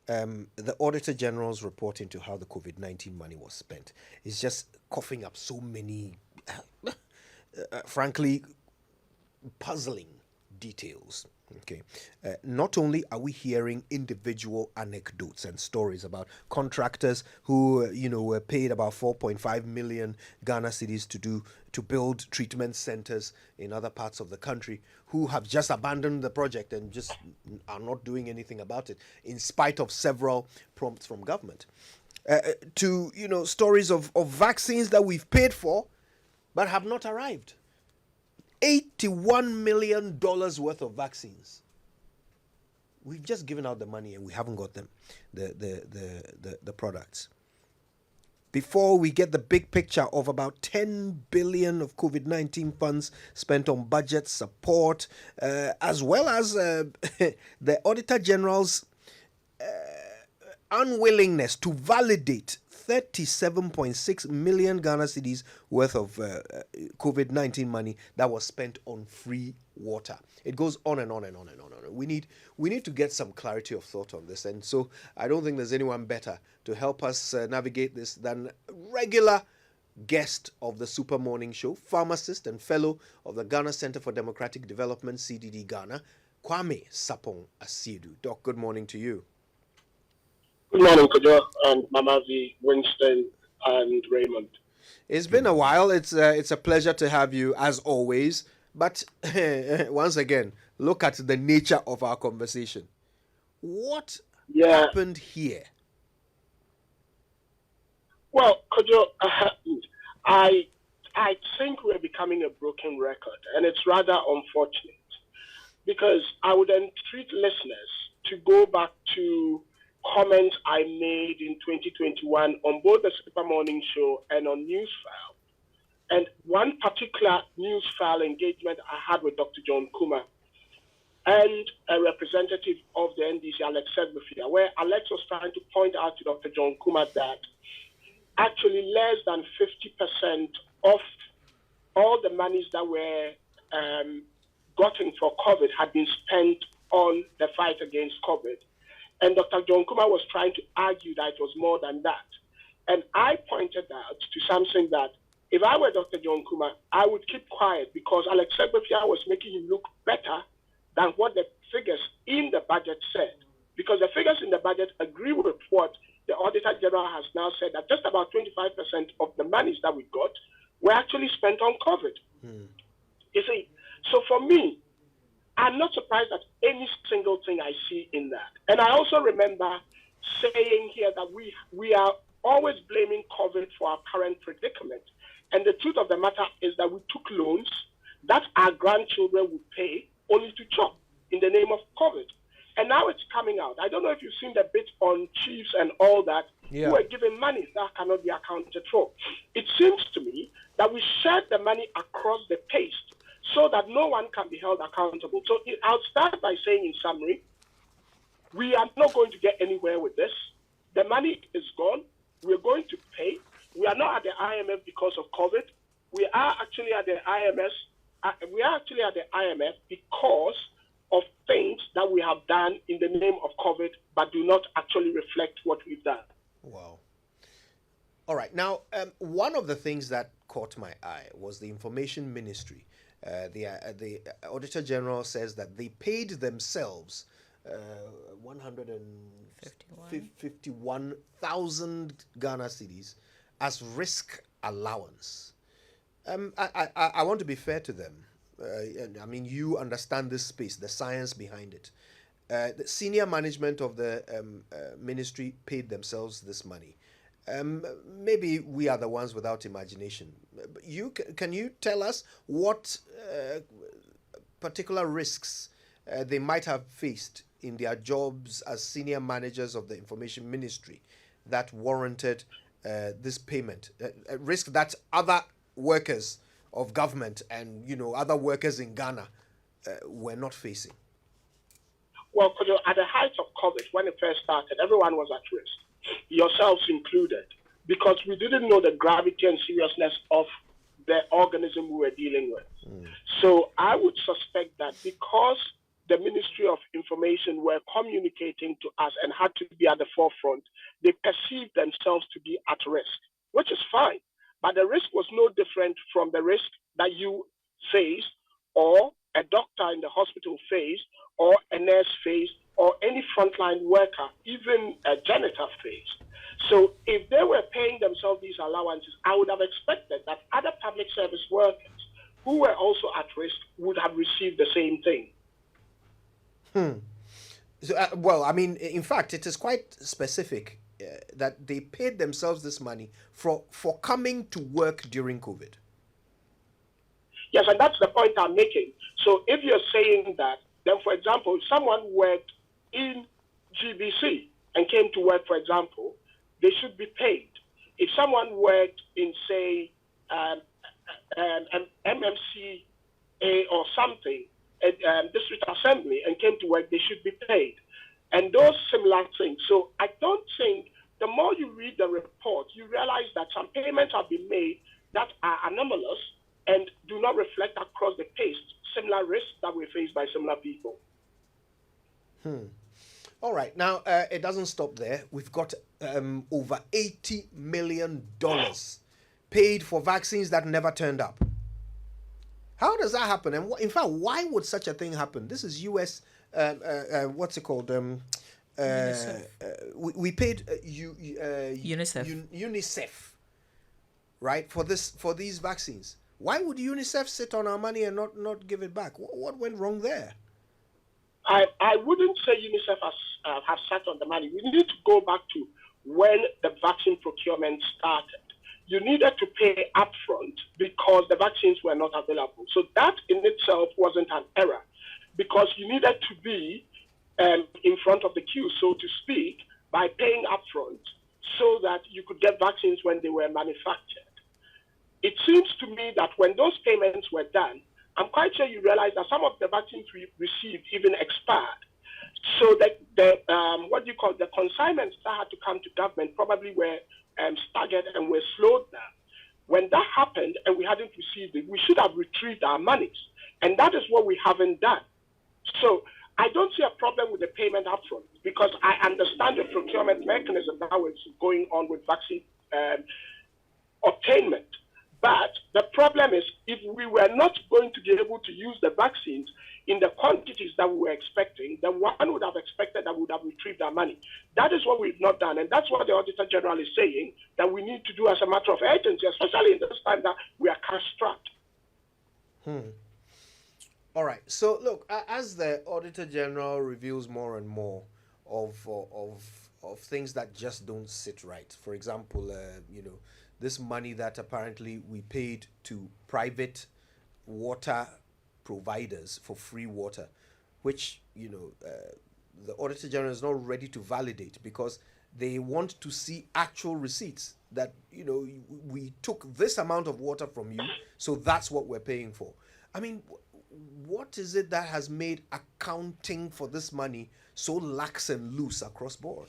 the Auditor General's report into how the COVID-19 money was spent is just coughing up so many, frankly, puzzling details. Okay, not only are we hearing individual anecdotes and stories about contractors who, were paid about 4.5 million Ghana cedis to build treatment centers in other parts of the country, who have just abandoned the project and just are not doing anything about it, in spite of several prompts from government. To stories of vaccines that we've paid for but have not arrived. $81 million worth of vaccines. We've just given out the money and we haven't got them, the products. Before we get the big picture of about 10 billion of COVID-19 funds spent on budget support, as well as the Auditor General's unwillingness to validate 37.6 million Ghana cedis worth of COVID-19 money that was spent on free water. It goes on and on and on and on. We need to get some clarity of thought on this, and so I don't think there's anyone better to help us navigate this than regular guest of the Super Morning Show, pharmacist and fellow of the Ghana Center for Democratic Development, CDD-Ghana, Kwame Sarpong Asiedu. Doc, good morning to you. Good morning, Kojo, and Mamazi, Winston, and Raymond. It's been a while. It's a pleasure to have you, as always. But once again, look at the nature of our conversation. What happened here? Well, Kojo, I think we're becoming a broken record, and it's rather unfortunate, because I would entreat listeners to go back to comments I made in 2021 on both the Super Morning Show and on Newsfile. And one particular Newsfile engagement I had with Dr. John Kuma and a representative of the NDC, Alex Segbefia, where Alex was trying to point out to Dr. John Kuma that actually less than 50% of all the monies that were gotten for COVID had been spent on the fight against COVID. And Dr. John Kuma was trying to argue that it was more than that. And I pointed out to something that if I were Dr. John Kuma, I would keep quiet, because Alex Segbefia was making him look better than what the figures in the budget said. Because the figures in the budget agree with what the Auditor General has now said, that just about 25% of the monies that we got were actually spent on COVID. You see, so for me, I'm not surprised at any single thing I see in that. And I also remember saying here that we are always blaming COVID for our current predicament. And the truth of the matter is that we took loans that our grandchildren would pay only to chop in the name of COVID. And now it's coming out. I don't know if you've seen the bit on chiefs and all that, who are given money that cannot be accounted for. It seems to me that we shared the money across the paste so that no one can be held accountable. So I'll start by saying, in summary, we are not going to get anywhere with this. The money is gone. We're going to pay. We are not at the IMF because of COVID. We are actually at the IMF because of things that we have done in the name of COVID, but do not actually reflect what we've done. Wow. All right. Now, one of the things that caught my eye was the Information Ministry. The Auditor General says that they paid themselves 151,000 Ghana cedis as risk allowance. I want to be fair to them. I mean, you understand this space, the science behind it. The senior management of the ministry paid themselves this money. Maybe we are the ones without imagination. Can you tell us what particular risks they might have faced in their jobs as senior managers of the Information Ministry that warranted this payment? A risk that other workers of government and other workers in Ghana were not facing. Well, at the height of COVID, when it first started, everyone was at risk, yourselves included, because we didn't know the gravity and seriousness of the organism we were dealing with. So I would suspect that because the Ministry of Information were communicating to us and had to be at the forefront, they perceived themselves to be at risk, which is fine. But the risk was no different from the risk that you faced, or a doctor in the hospital faced, or a nurse faced, or any frontline worker, even a janitor faced. So if they were paying themselves these allowances, I would have expected that other public service workers who were also at risk would have received the same thing. So, well, I mean, in fact, it is quite specific that they paid themselves this money for coming to work during COVID. Yes, and that's the point I'm making. So if you're saying that, then, for example, if someone worked in GBC and came to work, for example, they should be paid. If someone worked in, say, an MMCA or something, district assembly, and came to work, they should be paid. And those similar things. So I don't think, the more you read the report, you realize that some payments have been made that are anomalous and do not reflect across the pace similar risks that we face by similar people. All right. Now, it doesn't stop there. We've got over $80 million paid for vaccines that never turned up. How does that happen? And in fact, why would such a thing happen? This is U.S. What's it called? We paid UNICEF, right, for these vaccines. Why would UNICEF sit on our money and not give it back? What went wrong there? I wouldn't say UNICEF has sat on the money. We need to go back to when the vaccine procurement started. You needed to pay upfront because the vaccines were not available. So that in itself wasn't an error, because you needed to be in front of the queue, so to speak, by paying upfront so that you could get vaccines when they were manufactured. It seems to me that when those payments were done, I'm quite sure you realize that some of the vaccines we received even expired. So that the consignments that had to come to government probably were staggered and were slowed down. When that happened and we hadn't received it, we should have retrieved our monies. And that is what we haven't done. So I don't see a problem with the payment upfront, because I understand the procurement mechanism that was going on with vaccine obtainment. But the problem is, if we were not going to be able to use the vaccines in the quantities that we were expecting, then one would have expected that we would have retrieved our money. That is what we've not done. And that's what the Auditor General is saying, that we need to do as a matter of urgency, especially in this time that we are cash-strapped. All right. So, look, as the Auditor General reveals more and more of things that just don't sit right, for example, this money that apparently we paid to private water providers for free water, which the Auditor General is not ready to validate, because they want to see actual receipts that we took this amount of water from you, so that's what we're paying for. I mean, what is it that has made accounting for this money so lax and loose across board?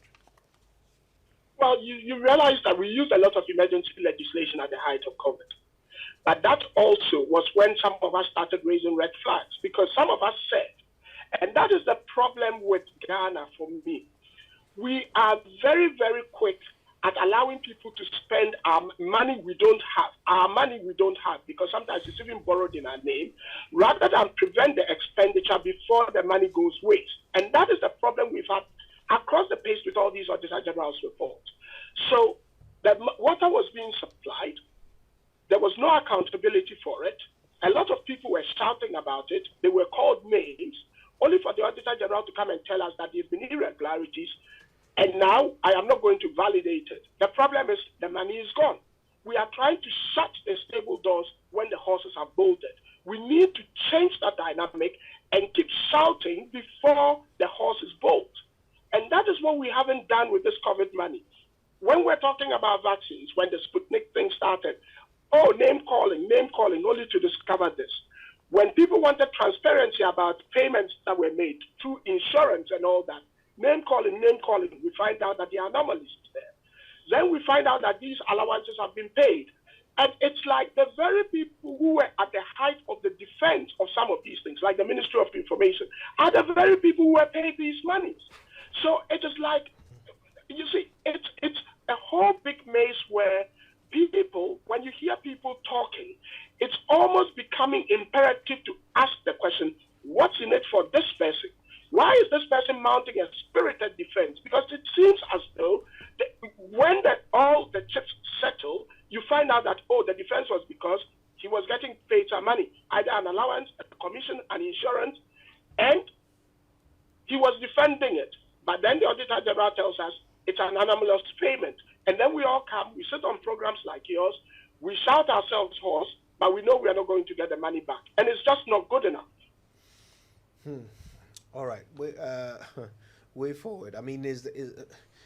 Well, you realize that we used a lot of emergency legislation at the height of COVID. But that also was when some of us started raising red flags, because some of us said, and that is the problem with Ghana for me, we are very, very quick at allowing people to spend our money we don't have, because sometimes it's even borrowed in our name, rather than prevent the expenditure before the money goes waste. And that is the problem we've had across the pace with all these Auditor General's reports. So the water was being supplied. There was no accountability for it. A lot of people were shouting about it. They were called names, only for the Auditor General to come and tell us that there's been irregularities, and now I am not going to validate it. The problem is the money is gone. We are trying to shut the stable doors when the horses have bolted. We need to change that dynamic and keep shouting before the horses bolt. And that is what we haven't done with this COVID money. When we're talking about vaccines, when the Sputnik thing started, name calling, only to discover this. When people wanted transparency about payments that were made through insurance and all that, name calling, we find out that there are anomalies there. Then we find out that these allowances have been paid. And it's like the very people who were at the height of the defense of some of these things, like the Ministry of Information, are the very people who were paid these monies. So it is like, you see, it's a whole big maze where people, when you hear people talking, it's almost becoming imperative to ask the question, what's in it for this person? Why is this person mounting a spirited defense? Because it seems as though when all the chips settle, you find out that, oh, the defense was because he was getting paid some money, either an allowance, a commission, an insurance, and he was defending it. But then the Auditor General tells us it's an anomalous payment. And then we all come, we sit on programs like yours, we shout ourselves hoarse, but we know we are not going to get the money back. And it's just not good enough. All right. Way forward. I mean, is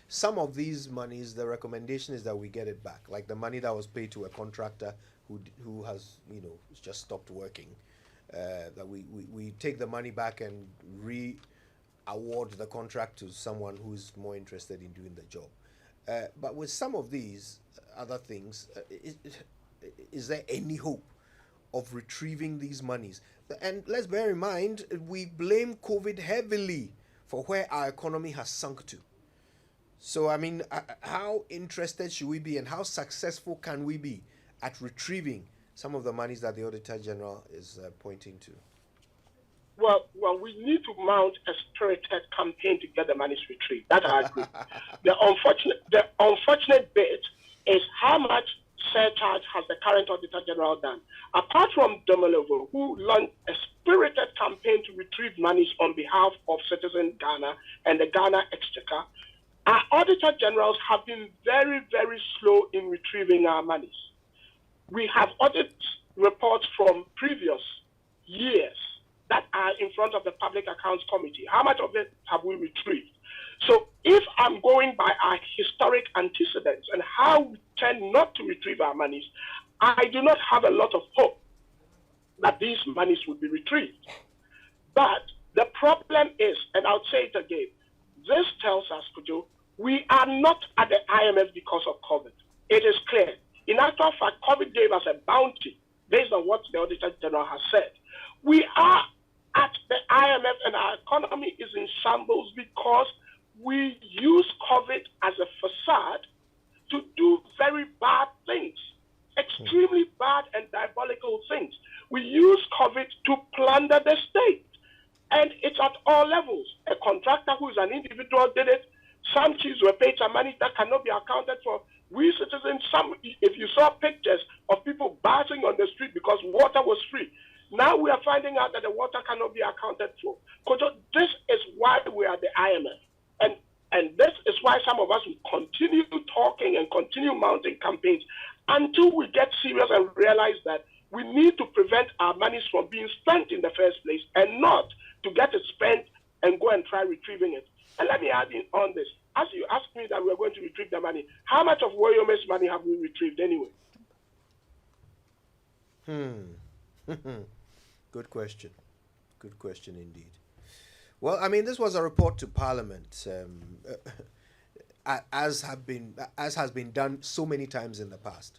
some of these monies, the recommendation is that we get it back, like the money that was paid to a contractor who has, just stopped working, that we take the money back and award the contract to someone who's more interested in doing the job. But with some of these other things, is there any hope of retrieving these monies? And let's bear in mind, we blame COVID heavily for where our economy has sunk to. So, I mean, how interested should we be and how successful can we be at retrieving some of the monies that the Auditor General is pointing to? Well, we need to mount a spirited campaign to get the monies retrieved. That I agree. The unfortunate bit is how much surcharge has the current Auditor General done? Apart from Domelevo, who launched a spirited campaign to retrieve monies on behalf of citizen Ghana and the Ghana Exchequer, our Auditor Generals have been very, very slow in retrieving our monies. We have audit reports from previous years that are in front of the Public Accounts Committee. How much of it have we retrieved? So if I'm going by our historic antecedents and how we tend not to retrieve our monies, I do not have a lot of hope that these monies would be retrieved. But the problem is, and I'll say it again, this tells us, Kujo, we are not at the IMF because of COVID. It is clear. In actual fact, COVID gave us a bounty based on what the Auditor General has said. We are at the IMF and our economy is in shambles because we use COVID as a facade to do very bad things, extremely bad and diabolical things. We use COVID to plunder the state. And it's at all levels. A contractor who is an individual did it. Some chiefs were paid some money that cannot be accounted for. We citizens, if you saw pictures of people bathing on the street because water was free, now we are finding out that the water cannot be accounted for. This is why we are the IMF. And this is why some of us will continue talking and continue mounting campaigns until we get serious and realize that we need to prevent our monies from being spent in the first place and not to get it spent and go and try retrieving it. And let me add in on this. As you asked me that we are going to retrieve the money, how much of Woyome's money have we retrieved anyway? Good question. Good question indeed. Well, I mean, this was a report to Parliament, as has been done so many times in the past.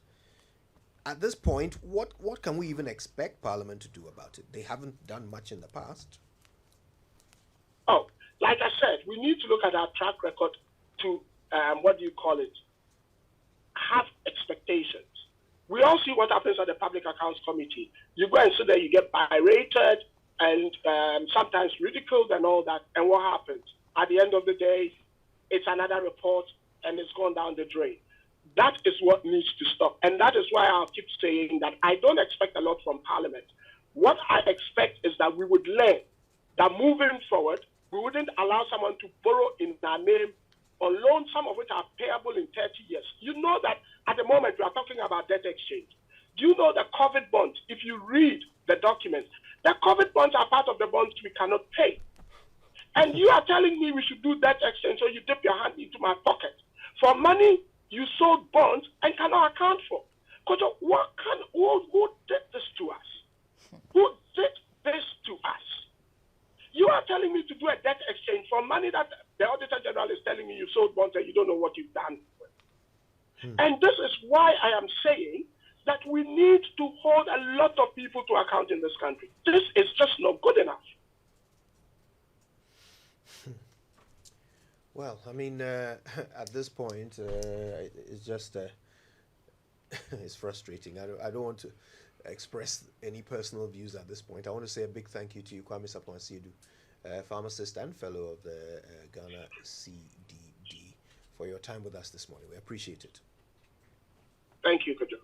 At this point, what can we even expect Parliament to do about it? They haven't done much in the past. Oh, like I said, we need to look at our track record to, have expectations. We all see what happens at the Public Accounts Committee. You go and sit there, you get berated and sometimes ridiculed and all that. And what happens? At the end of the day, it's another report and it's gone down the drain. That is what needs to stop. And that is why I'll keep saying that I don't expect a lot from Parliament. What I expect is that we would learn that moving forward, we wouldn't allow someone to borrow in our name or loan, some of which are payable in 30 years. You know that at the moment we are talking about debt exchange. Do you know the COVID bonds? If you read the documents, the COVID bonds are part of the bonds we cannot pay. And you are telling me we should do debt exchange, so you dip your hand into my pocket for money you sold bonds and cannot account for. Because who did this to us? Who did this to us? You are telling me to do a debt exchange for money that the Auditor General is telling me you sold bonds and you don't know what you've done with. And this is why I am saying that we need to hold a lot of people to account in this country. This is just not good enough. Well, I mean, at this point, it's just it's frustrating. I don't want to express any personal views at this point. I want to say a big thank you to you, Kwame Sarpong Asiedu, pharmacist and fellow of the Ghana CDD, for your time with us this morning. We appreciate it. Thank you, Kojo.